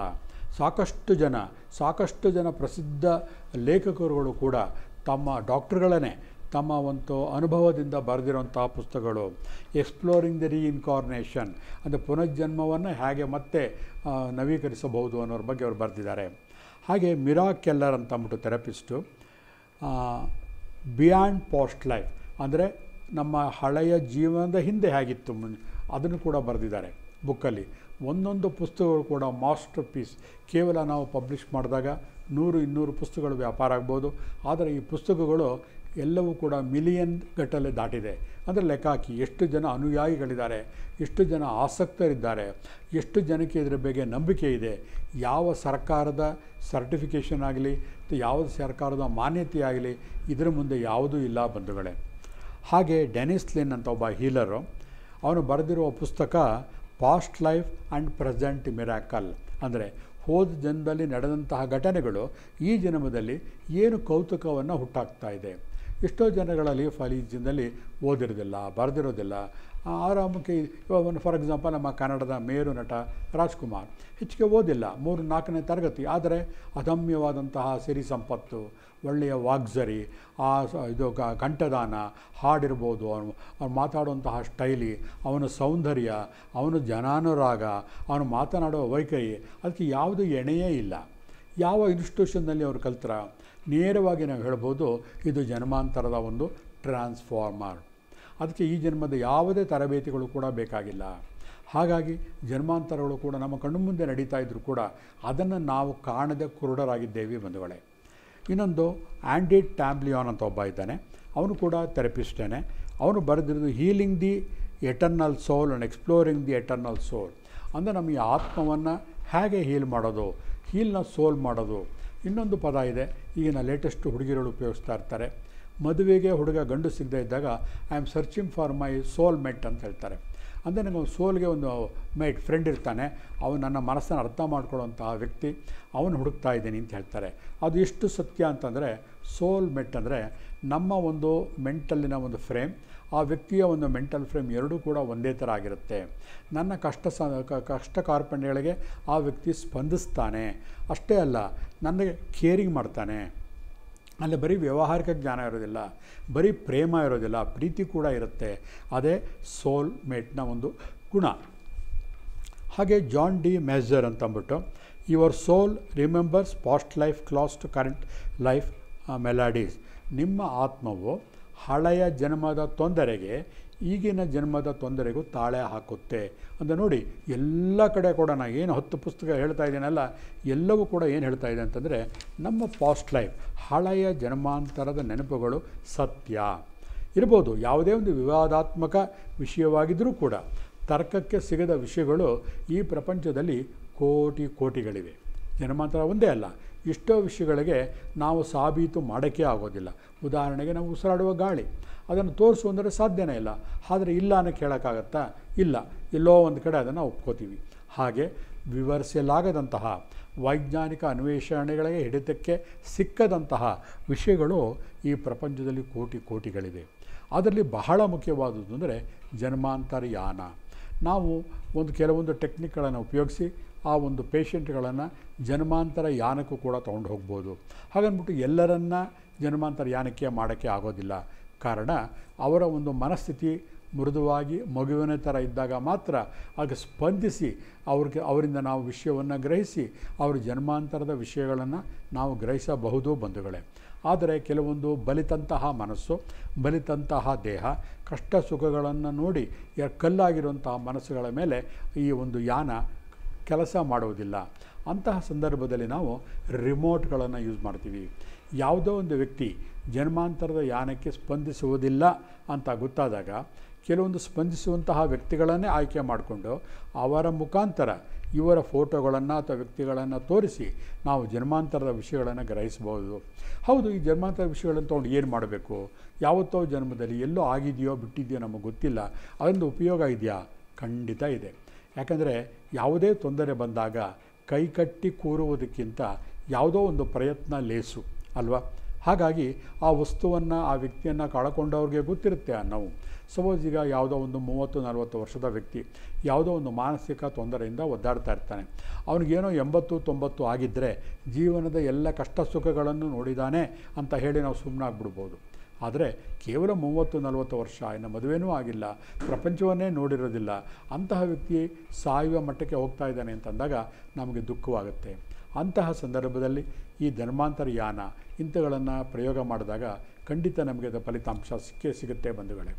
ಸಾಕಷ್ಟು ಜನ ಪ್ರಸಿದ್ಧ ಲೇಖಕರುಗಳು ಕೂಡ ತಮ್ಮ ಡಾಕ್ಟ್ರುಗಳನ್ನೇ ತಮ್ಮ ಒಂದು ಅನುಭವದಿಂದ ಬರೆದಿರುವಂತಹ ಪುಸ್ತಕಗಳು. ಎಕ್ಸ್ಪ್ಲೋರಿಂಗ್ ದಿ ರೀಇನ್ಕಾರ್ನೇಷನ್ ಅಂದರೆ ಪುನರ್ಜನ್ಮವನ್ನು ಹೇಗೆ ಮತ್ತೆ ನವೀಕರಿಸಬಹುದು ಅನ್ನೋರ ಬಗ್ಗೆ ಅವರು ಬರೆದಿದ್ದಾರೆ. ಹಾಗೆ ಮಿರಾ ಕೆಲ್ಲರ್ ಅಂತ ಅಂದ್ಬಿಟ್ಟು ಥೆರಪಿಸ್ಟು, ಬಿಯಾಂಡ್ ಪಾಸ್ಟ್ ಲೈಫ್ ಅಂದರೆ ನಮ್ಮ ಹಳೆಯ ಜೀವನದ ಹಿಂದೆ ಹೇಗಿತ್ತು ಅದನ್ನು ಕೂಡ ಬರೆದಿದ್ದಾರೆ ಬುಕ್ಕಲ್ಲಿ. ಒಂದೊಂದು ಪುಸ್ತಕಗಳು ಕೂಡ ಮಾಸ್ಟರ್ ಪೀಸ್. ಕೇವಲ ನಾವು ಪಬ್ಲಿಷ್ ಮಾಡಿದಾಗ 100-200 ಪುಸ್ತಕಗಳು ವ್ಯಾಪಾರ ಆಗ್ಬೋದು, ಆದರೆ ಈ ಪುಸ್ತಕಗಳು ಎಲ್ಲವೂ ಕೂಡ ಮಿಲಿಯನ್ ಗಟ್ಟಲೆ ದಾಟಿದೆ. ಅಂದರೆ ಲೆಕ್ಕ ಹಾಕಿ ಎಷ್ಟು ಜನ ಅನುಯಾಯಿಗಳಿದ್ದಾರೆ, ಎಷ್ಟು ಜನ ಆಸಕ್ತರಿದ್ದಾರೆ, ಎಷ್ಟು ಜನಕ್ಕೆ ಇದರ ಬಗ್ಗೆ ನಂಬಿಕೆ ಇದೆ. ಯಾವ ಸರ್ಕಾರದ ಸರ್ಟಿಫಿಕೇಷನ್ ಆಗಲಿ, ಯಾವುದು ಸರ್ಕಾರದ ಮಾನ್ಯತೆ ಆಗಲಿ, ಇದರ ಮುಂದೆ ಯಾವುದೂ ಇಲ್ಲ ಬಂಧುಗಳೇ. ಹಾಗೆ ಡೆನಿಸ್ ಲಿನ್ ಅಂತ ಒಬ್ಬ ಹೀಲರು, ಅವನು ಬರೆದಿರುವ ಪುಸ್ತಕ past life and present miracle. ಅಂದರೆ ಹೋದ ಜನ್ಮದಲ್ಲಿ ನಡೆದಂತಹ ಘಟನೆಗಳು ಈ ಜನ್ಮದಲ್ಲಿ ಏನು ಕೌತುಕವನ್ನು ಹುಟ್ಟಾಕ್ತಾ ಇದೆ. ಎಷ್ಟೋ ಜನಗಳಲ್ಲಿ ಈ ಜನ್ಮದಲ್ಲಿ ಓದಿರೋದಿಲ್ಲ, ಬರೆದಿರೋದಿಲ್ಲ, ಆರಾಮಕ್ಕೆ. ಇವಾಗ ಫಾರ್ ಎಕ್ಸಾಂಪಲ್ ನಮ್ಮ ಕನ್ನಡದ ಮೇರು ನಟ ರಾಜ್ಕುಮಾರ್ ಹೆಚ್ಚಿಗೆ ಓದಿಲ್ಲ, 3-4ನೇ ತರಗತಿ, ಆದರೆ ಅದಮ್ಯವಾದಂತಹ ಸಿರಿ ಸಂಪತ್ತು, ಒಳ್ಳೆಯ ವಾಗ್ಝರಿ, ಇದು ಕಂಠದಾನ, ಹಾಡಿರ್ಬೋದು, ಅವನು ಮಾತಾಡುವಂತಹ ಶೈಲಿ, ಅವನ ಸೌಂದರ್ಯ, ಅವನ ಜನಾನುರಾಗ, ಅವನು ಮಾತನಾಡುವ ವೈಖರಿ, ಅದಕ್ಕೆ ಯಾವುದೂ ಎಣೆಯೇ ಇಲ್ಲ. ಯಾವ ಇನ್ಸ್ಟಿಟ್ಯೂಷನ್ನಲ್ಲಿ ಅವರು ಕಲ್ತರ, ನೇರವಾಗಿ ನಾವು ಹೇಳ್ಬೋದು ಇದು ಜನ್ಮಾಂತರದ ಒಂದು ಟ್ರಾನ್ಸ್ಫಾರ್ಮರ್. ಅದಕ್ಕೆ ಈ ಜನ್ಮದ ಯಾವುದೇ ತರಬೇತಿಗಳು ಕೂಡ ಬೇಕಾಗಿಲ್ಲ. ಹಾಗಾಗಿ ಜನ್ಮಾಂತರಗಳು ಕೂಡ ನಮ್ಮ ಕಣ್ಣು ಮುಂದೆ ನಡೀತಾ ಇದ್ದರೂ ಕೂಡ ಅದನ್ನು ನಾವು ಕಾಣದೆ ಕುರುಡರಾಗಿದ್ದೇವೆ ಬಂಧುಗಳೇ. ಇನ್ನೊಂದು ಆ್ಯಂಡಿ ಟ್ಯಾಂಬ್ಲಿಯಾನ್ ಅಂತ ಒಬ್ಬ ಇದ್ದಾನೆ, ಅವನು ಕೂಡ ಥೆರಪಿಸ್ಟೇನೆ. ಅವನು ಬರೆದಿರೋದು healing the eternal soul and exploring the eternal soul. ಅಂದರೆ ನಮ್ಮ ಈ ಆತ್ಮವನ್ನು ಹೇಗೆ ಹೀಲ್ ಮಾಡೋದು, ಹೀಲ್ನ ಸೋಲ್ ಮಾಡೋದು. ಇನ್ನೊಂದು ಪದ ಇದೆ, ಈಗಿನ ಲೇಟೆಸ್ಟ್ ಹುಡುಗಿಯರು ಉಪಯೋಗಿಸ್ತಾ ಇರ್ತಾರೆ. ಮದುವೆಗೆ ಹುಡುಗ ಗಂಡು ಸಿಗದೇ ಇದ್ದಾಗ I am searching for my soul mate ಅಂತ ಹೇಳ್ತಾರೆ. ಅಂದರೆ ನನಗೆ ಸೋಲ್ಗೆ ಒಂದು ಮೇಟ್ ಫ್ರೆಂಡ್ ಇರ್ತಾನೆ, ಅವನು ನನ್ನ ಮನಸ್ಸನ್ನು ಅರ್ಥ ಮಾಡ್ಕೊಳ್ಳುವಂತಹ ವ್ಯಕ್ತಿ, ಅವನು ಹುಡುಕ್ತಾ ಇದ್ದೀನಿ ಅಂತ ಹೇಳ್ತಾರೆ. ಅದು ಎಷ್ಟು ಸತ್ಯ ಅಂತಂದರೆ ಸೋಲ್ಮೇಟ್ ಅಂದರೆ ನಮ್ಮ ಒಂದು ಮೆಂಟಲ್ಲಿನ ಒಂದು ಫ್ರೇಮ್, ಆ ವ್ಯಕ್ತಿಯ ಒಂದು ಮೆಂಟಲ್ ಫ್ರೇಮ್ ಎರಡೂ ಕೂಡ ಒಂದೇ ಥರ ಆಗಿರುತ್ತೆ. ನನ್ನ ಕಷ್ಟ ಕಾರ್ಪಣ್ಯಗಳಿಗೆ ಆ ವ್ಯಕ್ತಿ ಸ್ಪಂದಿಸ್ತಾನೆ. ಅಷ್ಟೇ ಅಲ್ಲ, ನನಗೆ ಕೇರಿಂಗ್ ಮಾಡ್ತಾನೆ. ಅಲ್ಲಿ ಬರೀ ವ್ಯಾವಹಾರಿಕ ಜ್ಞಾನ ಇರೋದಿಲ್ಲ, ಬರೀ ಪ್ರೇಮ ಇರೋದಿಲ್ಲ, ಪ್ರೀತಿ ಕೂಡ ಇರುತ್ತೆ. ಅದೇ ಸೋಲ್ಮೇಟ್ನ ಒಂದು ಗುಣ. ಹಾಗೆ ಜಾನ್ ಡಿ ಮೆಜರ್ ಅಂತಂದ್ಬಿಟ್ಟು, your soul remembers past life class to current life melodies. ನಿಮ್ಮ ಆತ್ಮವು ಹಳೆಯ ಜನ್ಮದ ತೊಂದರೆಗೆ ಈಗಿನ ಜನ್ಮದ ತೊಂದರೆಗೂ ತಾಳೆ ಹಾಕುತ್ತೆ ಅಂತ. ನೋಡಿ, ಎಲ್ಲ ಕಡೆ ಕೂಡ ನಾನು ಏನು 10 ಪುಸ್ತಕ ಹೇಳ್ತಾ ಇದ್ದೀನಲ್ಲ, ಎಲ್ಲವೂ ಕೂಡ ಏನು ಹೇಳ್ತಾ ಇದೆ ಅಂತಂದರೆ, ನಮ್ಮ ಪಾಸ್ಟ್ ಲೈಫ್, ಹಳೆಯ ಜನ್ಮಾಂತರದ ನೆನಪುಗಳು ಸತ್ಯ ಇರ್ಬೋದು. ಯಾವುದೇ ಒಂದು ವಿವಾದಾತ್ಮಕ ವಿಷಯವಾಗಿದ್ದರೂ ಕೂಡ ತರ್ಕಕ್ಕೆ ಸಿಗದ ವಿಷಯಗಳು ಈ ಪ್ರಪಂಚದಲ್ಲಿ ಕೋಟಿಗಳಿವೆ. ಜನ್ಮಾಂತರ ಒಂದೇ ಅಲ್ಲ, ಎಷ್ಟೋ ವಿಷಯಗಳಿಗೆ ನಾವು ಸಾಬೀತು ಮಾಡೋಕ್ಕೆ ಆಗೋದಿಲ್ಲ. ಉದಾಹರಣೆಗೆ ನಾವು ಉಸಿರಾಡುವ ಗಾಳಿ, ಅದನ್ನು ತೋರಿಸು ಅಂದರೆ ಸಾಧ್ಯನೇ ಇಲ್ಲ. ಆದರೆ ಇಲ್ಲ ಅನ್ನೋಕ್ಕೆ ಹೇಳೋಕ್ಕಾಗತ್ತಾ? ಇಲ್ಲ, ಎಲ್ಲೋ ಒಂದು ಕಡೆ ಅದನ್ನು ಒಪ್ಕೋತೀವಿ. ಹಾಗೆ ವಿವರಿಸಲಾಗದಂತಹ, ವೈಜ್ಞಾನಿಕ ಅನ್ವೇಷಣೆಗಳಿಗೆ ಹಿಡಿತಕ್ಕೆ ಸಿಕ್ಕದಂತಹ ವಿಷಯಗಳು ಈ ಪ್ರಪಂಚದಲ್ಲಿ ಕೋಟಿಗಳಿವೆ. ಅದರಲ್ಲಿ ಬಹಳ ಮುಖ್ಯವಾದುದು ಅಂದರೆ ಜನ್ಮಾಂತರಯಾನ. ನಾವು ಕೆಲವೊಂದು ಟೆಕ್ನಿಕ್ಗಳನ್ನು ಉಪಯೋಗಿಸಿ ಆ ಒಂದು ಪೇಷಂಟ್ಗಳನ್ನು ಜನ್ಮಾಂತರ ಯಾನಕ್ಕೂ ಕೂಡ ತೊಗೊಂಡು ಹೋಗ್ಬೋದು. ಹಾಗನ್ಬಿಟ್ಟು ಎಲ್ಲರನ್ನ ಜನ್ಮಾಂತರ ಯಾನಕ್ಕೆ ಮಾಡೋಕ್ಕೆ ಆಗೋದಿಲ್ಲ. ಕಾರಣ, ಅವರ ಒಂದು ಮನಸ್ಥಿತಿ ಮೃದುವಾಗಿ ಮಗುವಿನ ಥರ ಇದ್ದಾಗ ಮಾತ್ರ ಆಗ ಸ್ಪಂದಿಸಿ ಅವರಿಂದ ನಾವು ವಿಷಯವನ್ನು ಗ್ರಹಿಸಿ ಅವರ ಜನ್ಮಾಂತರದ ವಿಷಯಗಳನ್ನು ನಾವು ಗ್ರಹಿಸಬಹುದು ಬಂಧುಗಳೇ. ಆದರೆ ಕೆಲವೊಂದು ಬಲಿತಂತಹ ಮನಸ್ಸು, ಬಲಿತಂತಹ ದೇಹ, ಕಷ್ಟ ಸುಖಗಳನ್ನು ನೋಡಿ ಕಲ್ಲಾಗಿರುವಂತಹ ಮನಸ್ಸುಗಳ ಮೇಲೆ ಈ ಒಂದು ಯಾನ ಕೆಲಸ ಮಾಡುವುದಿಲ್ಲ. ಅಂತಹ ಸಂದರ್ಭದಲ್ಲಿ ನಾವು ರಿಮೋಟ್ಗಳನ್ನು ಯೂಸ್ ಮಾಡ್ತೀವಿ. ಯಾವುದೋ ಒಂದು ವ್ಯಕ್ತಿ ಜನ್ಮಾಂತರದ ಯಾನಕ್ಕೆ ಸ್ಪಂದಿಸುವುದಿಲ್ಲ ಅಂತ ಗೊತ್ತಾದಾಗ ಕೆಲವೊಂದು ಸ್ಪಂದಿಸುವಂತಹ ವ್ಯಕ್ತಿಗಳನ್ನೇ ಆಯ್ಕೆ ಮಾಡಿಕೊಂಡು ಅವರ ಮುಖಾಂತರ ಇವರ ಫೋಟೋಗಳನ್ನು ಅಥವಾ ವ್ಯಕ್ತಿಗಳನ್ನು ತೋರಿಸಿ ನಾವು ಜನ್ಮಾಂತರದ ವಿಷಯಗಳನ್ನು ಗ್ರಹಿಸ್ಬೋದು. ಹೌದು, ಈ ಜನ್ಮಾಂತರದ ವಿಷಯಗಳನ್ನು ತೊಗೊಂಡು ಏನು ಮಾಡಬೇಕು? ಯಾವತ್ತೋ ಜನ್ಮದಲ್ಲಿ ಎಲ್ಲೋ ಆಗಿದೆಯೋ ಬಿಟ್ಟಿದೆಯೋ ನಮಗೆ ಗೊತ್ತಿಲ್ಲ. ಅದೊಂದು ಉಪಯೋಗ ಇದೆಯಾ? ಖಂಡಿತ ಇದೆ. ಯಾಕಂದರೆ ಯಾವುದೇ ತೊಂದರೆ ಬಂದಾಗ ಕೈಕಟ್ಟಿ ಕೂರುವುದಕ್ಕಿಂತ ಯಾವುದೋ ಒಂದು ಪ್ರಯತ್ನ ಲೇಸು ಅಲ್ವಾ? ಹಾಗಾಗಿ ಆ ವಸ್ತುವನ್ನು, ಆ ವ್ಯಕ್ತಿಯನ್ನು ಕಳ್ಕೊಂಡವ್ರಿಗೆ ಗೊತ್ತಿರುತ್ತೆ ಆ ನೋವು. ಸಪೋಸ್ ಈಗ ಯಾವುದೋ ಒಂದು 30-40 ವರ್ಷದ ವ್ಯಕ್ತಿ ಯಾವುದೋ ಒಂದು ಮಾನಸಿಕ ತೊಂದರೆಯಿಂದ ಒದ್ದಾಡ್ತಾ ಇರ್ತಾನೆ. ಅವನಿಗೇನೋ 80-90 ಆಗಿದ್ದರೆ ಜೀವನದ ಎಲ್ಲ ಕಷ್ಟ ಸುಖಗಳನ್ನು ನೋಡಿದ್ದಾನೆ ಅಂತ ಹೇಳಿ ನಾವು ಸುಮ್ಮನಾಗ್ಬಿಡ್ಬೋದು. ಆದರೆ ಕೇವಲ 30-40 ವರ್ಷ, ಇನ್ನು ಮದುವೆನೂ ಆಗಿಲ್ಲ, ಪ್ರಪಂಚವನ್ನೇ ನೋಡಿರೋದಿಲ್ಲ, ಅಂತಹ ವ್ಯಕ್ತಿ ಸಾಯುವ ಮಟ್ಟಕ್ಕೆ ಹೋಗ್ತಾ ಇದ್ದಾನೆ ಅಂತಂದಾಗ ನಮಗೆ ದುಃಖವಾಗುತ್ತೆ. ಅಂತಹ ಸಂದರ್ಭದಲ್ಲಿ ಈ ಜನ್ಮಾಂತರ ಯಾನ ಇಂಥಗಳನ್ನು ಪ್ರಯೋಗ ಮಾಡಿದಾಗ ಖಂಡಿತ ನಮಗೆ ಅದರ ಫಲಿತಾಂಶ ಸಿಗುತ್ತೆ ಬಂಧುಗಳೇ.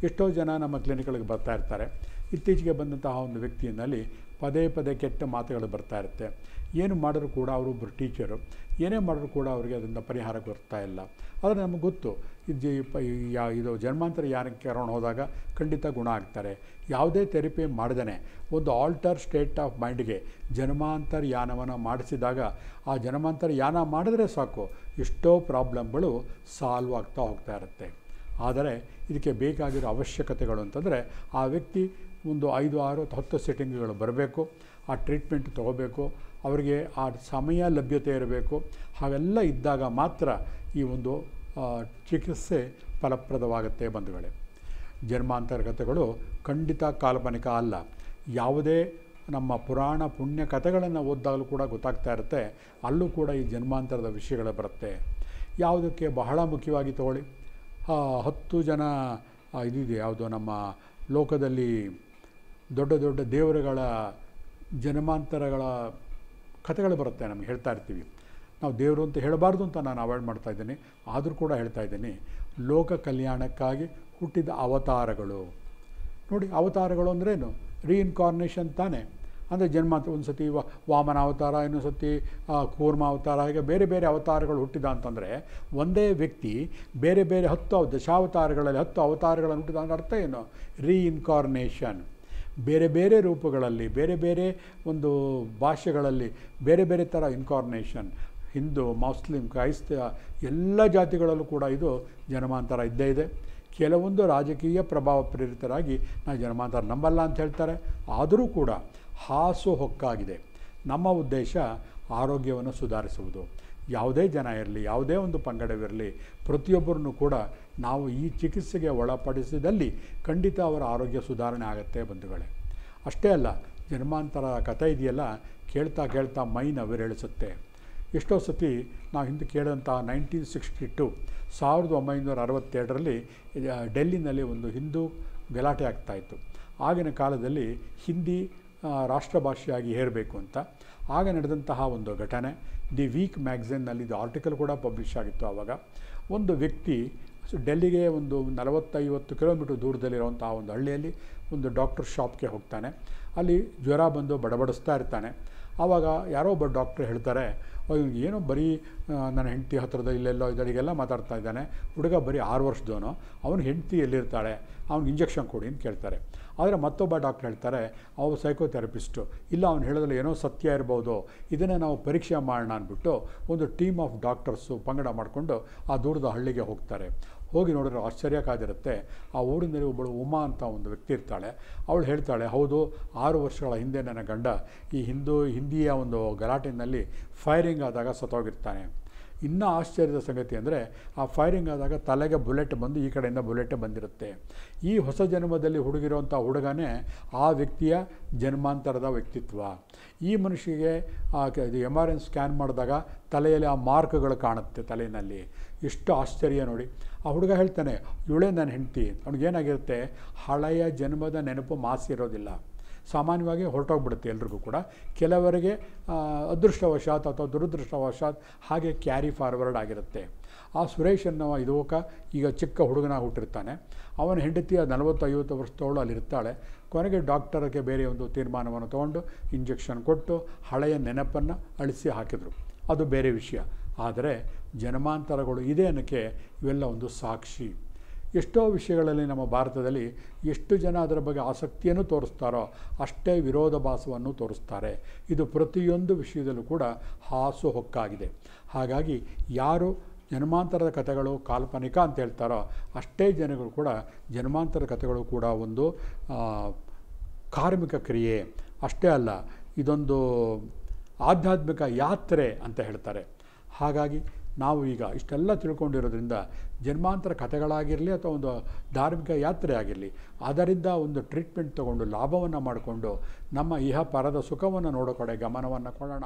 ಎಷ್ಟೋ ಜನ ನಮ್ಮ ಕ್ಲಿನಿಕ್ಗಳಿಗೆ ಬರ್ತಾ ಇರ್ತಾರೆ. ಇತ್ತೀಚೆಗೆ ಬಂದಂತಹ ಒಂದು ವ್ಯಕ್ತಿಯಲ್ಲಿ ಪದೇ ಕೆಟ್ಟ ಮಾತುಗಳು ಬರ್ತಾ ಇರುತ್ತೆ. ಏನು ಮಾಡಿದ್ರು ಕೂಡ ಅವರೊಬ್ಬರು ಟೀಚರು, ಏನೇ ಮಾಡಿದ್ರು ಕೂಡ ಅವರಿಗೆ ಅದರಿಂದ ಪರಿಹಾರ ಬರ್ತಾ ಇಲ್ಲ. ಆದರೆ ನಮಗೆ ಗೊತ್ತು ಇದು ಜನ್ಮಾಂತರ ಯಾನಕ್ಕೆ ಕರ್ಕೊಂಡು ಹೋದಾಗ ಖಂಡಿತ ಗುಣ ಆಗ್ತಾರೆ. ಯಾವುದೇ ಥೆರಪಿ ಮಾಡ್ದೇ ಒಂದು ಆಲ್ಟರ್ ಸ್ಟೇಟ್ ಆಫ್ ಮೈಂಡ್ಗೆ ಜನ್ಮಾಂತರ ಯಾನವನ್ನು ಮಾಡಿಸಿದಾಗ ಆ ಜನ್ಮಾಂತರ ಯಾನ ಮಾಡಿದ್ರೆ ಸಾಕು, ಎಷ್ಟೋ ಪ್ರಾಬ್ಲಮ್ಗಳು ಸಾಲ್ವ್ ಆಗ್ತಾ ಹೋಗ್ತಾ ಇರುತ್ತೆ. ಆದರೆ ಇದಕ್ಕೆ ಬೇಕಾಗಿರೋ ಅವಶ್ಯಕತೆಗಳು ಅಂತಂದರೆ ಆ ವ್ಯಕ್ತಿ ಒಂದು 5, 6, 10 ಸೆಟ್ಟಿಂಗ್ಗಳು ಬರಬೇಕು, ಆ ಟ್ರೀಟ್ಮೆಂಟ್ ತೊಗೋಬೇಕು, ಅವರಿಗೆ ಆ ಸಮಯ ಲಭ್ಯತೆ ಇರಬೇಕು. ಹಾಗೆಲ್ಲ ಇದ್ದಾಗ ಮಾತ್ರ ಈ ಒಂದು ಚಿಕಿತ್ಸೆ ಫಲಪ್ರದವಾಗುತ್ತೆ ಬಂಧುಗಳೇ. ಜನ್ಮಾಂತರ ಕಥೆಗಳು ಖಂಡಿತ ಕಾಲ್ಪನಿಕ ಅಲ್ಲ. ಯಾವುದೇ ನಮ್ಮ ಪುರಾಣ ಪುಣ್ಯ ಕಥೆಗಳನ್ನು ಓದಿದಾಗಲೂ ಕೂಡ ಗೊತ್ತಾಗ್ತಾ ಇರುತ್ತೆ, ಅಲ್ಲೂ ಕೂಡ ಈ ಜನ್ಮಾಂತರದ ವಿಷಯಗಳು ಬರುತ್ತೆ. ಯಾವುದಕ್ಕೆ ಬಹಳ ಮುಖ್ಯವಾಗಿ ತಗೊಳ್ಳಿ, 10 ಜನ ಇದಿದೆ, ಯಾವುದೋ ನಮ್ಮ ಲೋಕದಲ್ಲಿ ದೊಡ್ಡ ದೊಡ್ಡ ದೇವರುಗಳ ಜನ್ಮಾಂತರಗಳ ಕಥೆಗಳು ಬರುತ್ತೆ, ನಮಗೆ ಹೇಳ್ತಾ ಇರ್ತೀವಿ. ನಾವು ದೇವರು ಅಂತ ಹೇಳಬಾರ್ದು ಅಂತ ನಾನು ಅವಾಯ್ಡ್ ಮಾಡ್ತಾ ಇದ್ದೀನಿ. ಆದರೂ ಕೂಡ ಹೇಳ್ತಾ ಇದ್ದೀನಿ, ಲೋಕ ಕಲ್ಯಾಣಕ್ಕಾಗಿ ಹುಟ್ಟಿದ ಅವತಾರಗಳು. ನೋಡಿ, ಅವತಾರಗಳು ಅಂದ್ರೇನು? ರೀಇನ್ಕಾರ್ನೇಷನ್ ತಾನೇ. ಅಂದರೆ ಜನ್ಮಾಂತರ, ಒಂದು ಸತಿ ವಾಮನ ಅವತಾರ, ಇನ್ನೊಂದು ಸತಿ ಕೂರ್ಮ ಅವತಾರ, ಹೀಗೆ ಬೇರೆ ಬೇರೆ ಅವತಾರಗಳು ಹುಟ್ಟಿದ ಅಂತಂದರೆ ಒಂದೇ ವ್ಯಕ್ತಿ ಬೇರೆ ಬೇರೆ 10 ದಶಾವತಾರಗಳಲ್ಲಿ 10 ಅವತಾರಗಳನ್ನು ಹುಟ್ಟಿದ ಅಂದರೆ ಅರ್ಥ ಏನು? ರೀಇನ್ಕಾರ್ನೇಷನ್. ಬೇರೆ ಬೇರೆ ರೂಪಗಳಲ್ಲಿ, ಬೇರೆ ಬೇರೆ ಒಂದು ಭಾಷೆಗಳಲ್ಲಿ ಬೇರೆ ಬೇರೆ ಥರ ಇನ್ಕಾರ್ನೇಷನ್. ಹಿಂದೂ, ಮುಸ್ಲಿಂ, ಕ್ರೈಸ್ತ ಎಲ್ಲ ಜಾತಿಗಳಲ್ಲೂ ಕೂಡ ಇದು ಜನ್ಮಾಂತರ ಇದ್ದೇ ಇದೆ. ಕೆಲವೊಂದು ರಾಜಕೀಯ ಪ್ರಭಾವ ಪ್ರೇರಿತರಾಗಿ ನಾವು ಜನ್ಮಾಂತರ ನಂಬಲ್ಲ ಅಂತ ಹೇಳ್ತಾರೆ. ಆದರೂ ಕೂಡ ಹಾಸು ಹೊಕ್ಕಾಗಿದೆ. ನಮ್ಮ ಉದ್ದೇಶ ಆರೋಗ್ಯವನ್ನು ಸುಧಾರಿಸುವುದು. ಯಾವುದೇ ಜನ ಇರಲಿ, ಯಾವುದೇ ಒಂದು ಪಂಗಡವಿರಲಿ, ಪ್ರತಿಯೊಬ್ಬರನ್ನು ಕೂಡ ನಾವು ಈ ಚಿಕಿತ್ಸೆಗೆ ಒಳಪಡಿಸಿದಲ್ಲಿ ಖಂಡಿತ ಅವರ ಆರೋಗ್ಯ ಸುಧಾರಣೆ ಆಗುತ್ತೆ ಬಂಧುಗಳೇ. ಅಷ್ಟೇ ಅಲ್ಲ, ಜನ್ಮಾಂತರ ಕಥೆ ಇದೆಯಲ್ಲ, ಕೇಳ್ತಾ ಕೇಳ್ತಾ ಮೈ ನವಿರೇಳಿಸುತ್ತೆ. ಎಷ್ಟೋ ಸತಿ ನಾವು ಹಿಂದೆ ಕೇಳಿದಂಥ 1962 1962ರಲ್ಲಿ ಡೆಲ್ಲಿನಲ್ಲಿ ಒಂದು ಹಿಂದೂ ಗಲಾಟೆ ಆಗ್ತಾಯಿತ್ತು. ಆಗಿನ ಕಾಲದಲ್ಲಿ ಹಿಂದಿ ರಾಷ್ಟ್ರಭಾಷೆಯಾಗಿ ಹೇರಬೇಕು ಅಂತ ಆಗ ನಡೆದಂತಹ ಒಂದು ಘಟನೆ ದಿ ವೀಕ್ ಮ್ಯಾಗ್ಝಿನ್ನಲ್ಲಿ ಇದು ಆರ್ಟಿಕಲ್ ಕೂಡ ಪಬ್ಲಿಷ್ ಆಗಿತ್ತು. ಆವಾಗ ಒಂದು ವ್ಯಕ್ತಿ ಡೆಲ್ಲಿಗೆ ಒಂದು 40-50 ಕಿಲೋಮೀಟರ್ ದೂರದಲ್ಲಿರುವಂತಹ ಒಂದು ಹಳ್ಳಿಯಲ್ಲಿ ಒಂದು ಡಾಕ್ಟರ್ ಶಾಪ್ಗೆ ಹೋಗ್ತಾನೆ. ಅಲ್ಲಿ ಜ್ವರ ಬಂದು ಬಡಬಡಿಸ್ತಾ ಇರ್ತಾನೆ. ಆವಾಗ ಯಾರೋ ಒಬ್ಬ ಡಾಕ್ಟ್ರ್ ಹೇಳ್ತಾರೆ, ಏನೋ ಬರೀ ನನ್ನ ಹೆಂಡತಿ ಹತ್ತಿರದ ಇಲ್ಲೆಲ್ಲೋ ಇದರಿಗೆಲ್ಲ ಮಾತಾಡ್ತಾ ಇದ್ದಾನೆ, ಹುಡುಗ ಬರೀ 6 ವರ್ಷದವನು, ಅವನ ಹೆಂಡತಿ ಎಲ್ಲಿರ್ತಾಳೆ, ಅವ್ನಿಗೆ ಇಂಜೆಕ್ಷನ್ ಕೊಡಿ ಅಂತ ಕೇಳ್ತಾರೆ. ಆದರೆ ಮತ್ತೊಬ್ಬ ಡಾಕ್ಟ್ರ್ ಹೇಳ್ತಾರೆ, ಅವರು ಸೈಕೋಥೆರಪಿಸ್ಟು, ಇಲ್ಲ ಅವ್ನು ಹೇಳೋದ್ರಲ್ಲಿ ಏನೋ ಸತ್ಯ ಇರ್ಬೋದು, ಇದನ್ನೇ ನಾವು ಪರೀಕ್ಷೆ ಮಾಡೋಣ ಅಂದ್ಬಿಟ್ಟು ಒಂದು ಟೀಮ್ ಆಫ್ ಡಾಕ್ಟರ್ಸು ಪಂಗಡ ಮಾಡಿಕೊಂಡು ಆ ದೂರದ ಹಳ್ಳಿಗೆ ಹೋಗ್ತಾರೆ. ಹೋಗಿ ನೋಡಿದ್ರೆ ಆಶ್ಚರ್ಯ ಕಾದಿರುತ್ತೆ. ಆ ಊರಿನಲ್ಲಿ ಒಬ್ಬಳು ಉಮಾ ಅಂತ ಒಂದು ವ್ಯಕ್ತಿ ಇರ್ತಾಳೆ. ಅವಳು ಹೇಳ್ತಾಳೆ, ಹೌದು 6 ವರ್ಷಗಳ ಹಿಂದೆ ನನ್ನ ಗಂಡ ಈ ಹಿಂದಿಯ ಒಂದು ಗಲಾಟೆಯಲ್ಲಿ ಫೈರಿಂಗ್ ಆದಾಗ ಸತ್ತೋಗಿರ್ತಾನೆ. ಇನ್ನೂ ಆಶ್ಚರ್ಯದ ಸಂಗತಿ ಅಂದರೆ ಆ ಫೈರಿಂಗ್ ಆದಾಗ ತಲೆಗೆ ಬುಲೆಟ್ ಬಂದು ಈ ಕಡೆಯಿಂದ ಬುಲೆಟ್ ಬಂದಿರುತ್ತೆ. ಈ ಹೊಸ ಜನ್ಮದಲ್ಲಿ ಹುಡುಗಿರುವಂಥ ಹುಡುಗನೇ ಆ ವ್ಯಕ್ತಿಯ ಜನ್ಮಾಂತರದ ವ್ಯಕ್ತಿತ್ವ. ಈ ಮನುಷ್ಯಗೆ MRI ಸ್ಕ್ಯಾನ್ ಮಾಡಿದಾಗ ತಲೆಯಲ್ಲಿ ಆ ಮಾರ್ಕ್ಗಳು ಕಾಣುತ್ತೆ ತಲೆಯಲ್ಲಿ. ಎಷ್ಟು ಆಶ್ಚರ್ಯ ನೋಡಿ. ಆ ಹುಡುಗ ಹೇಳ್ತಾನೆ, ಇವಳೇ ನನ್ನ ಹೆಂಡತಿ. ಅವ್ನಿಗೇನಾಗಿರುತ್ತೆ, ಹಳೆಯ ಜನ್ಮದ ನೆನಪು ಮಾಸಿರೋದಿಲ್ಲ. ಸಾಮಾನ್ಯವಾಗಿ ಹೊರಟೋಗ್ಬಿಡುತ್ತೆ ಎಲ್ರಿಗೂ ಕೂಡ. ಕೆಲವರಿಗೆ ಅದೃಷ್ಟವಶಾತ್ ಅಥವಾ ದುರದೃಷ್ಟವಶಾತ್ ಹಾಗೆ ಕ್ಯಾರಿ ಫಾರ್ವರ್ಡ್ ಆಗಿರುತ್ತೆ. ಆ ಸುರೇಶ್ ಅನ್ನೋ ಈಗ ಚಿಕ್ಕ ಹುಡುಗನಾಗಿ ಹುಟ್ಟಿರ್ತಾನೆ. ಅವನ ಹೆಂಡತಿ 40-50 ವರ್ಷದವಳು ಅಲ್ಲಿರ್ತಾಳೆ. ಕೊನೆಗೆ ಡಾಕ್ಟರ್ಗೆ ಬೇರೆ ಒಂದು ತೀರ್ಮಾನವನ್ನು ತೊಗೊಂಡು ಇಂಜೆಕ್ಷನ್ ಕೊಟ್ಟು ಹಳೆಯ ನೆನಪನ್ನು ಅಳಿಸಿ ಹಾಕಿದರು. ಅದು ಬೇರೆ ವಿಷಯ. ಆದರೆ ಜನ್ಮಾಂತರಗಳು ಇದೆ ಅನ್ನೋಕ್ಕೆ ಇವೆಲ್ಲ ಒಂದು ಸಾಕ್ಷಿ. ಎಷ್ಟೋ ವಿಷಯಗಳಲ್ಲಿ ನಮ್ಮ ಭಾರತದಲ್ಲಿ ಎಷ್ಟು ಜನ ಅದರ ಬಗ್ಗೆ ಆಸಕ್ತಿಯನ್ನು ತೋರಿಸ್ತಾರೋ ಅಷ್ಟೇ ವಿರೋಧಾಭಾಸವನ್ನು ತೋರಿಸ್ತಾರೆ. ಇದು ಪ್ರತಿಯೊಂದು ವಿಷಯದಲ್ಲೂ ಕೂಡ ಹಾಸುಹೊಕ್ಕಾಗಿದೆ. ಹಾಗಾಗಿ ಯಾರು ಜನ್ಮಾಂತರದ ಕಥೆಗಳು ಕಾಲ್ಪನಿಕ ಅಂತ ಹೇಳ್ತಾರೋ ಅಷ್ಟೇ ಜನಗಳು ಕೂಡ ಜನ್ಮಾಂತರ ಕಥೆಗಳು ಕೂಡ ಒಂದು ಕಾರ್ಮಿಕ ಕ್ರಿಯೆ. ಅಷ್ಟೇ ಅಲ್ಲ, ಇದೊಂದು ಆಧ್ಯಾತ್ಮಿಕ ಯಾತ್ರೆ ಅಂತ ಹೇಳ್ತಾರೆ. ಹಾಗಾಗಿ ನಾವು ಈಗ ಇಷ್ಟೆಲ್ಲ ತಿಳ್ಕೊಂಡಿರೋದ್ರಿಂದ ಜನ್ಮಾಂತರ ಕಥೆಗಳಾಗಿರಲಿ ಅಥವಾ ಒಂದು ಧಾರ್ಮಿಕ ಯಾತ್ರೆ ಆಗಿರಲಿ, ಅದರಿಂದ ಒಂದು ಟ್ರೀಟ್ಮೆಂಟ್ ತಗೊಂಡು ಲಾಭವನ್ನು ಮಾಡಿಕೊಂಡು ನಮ್ಮ ಇಹ ಪರದ ಸುಖವನ್ನು ನೋಡೋ ಕಡೆ ಗಮನವನ್ನು ಕೊಡೋಣ.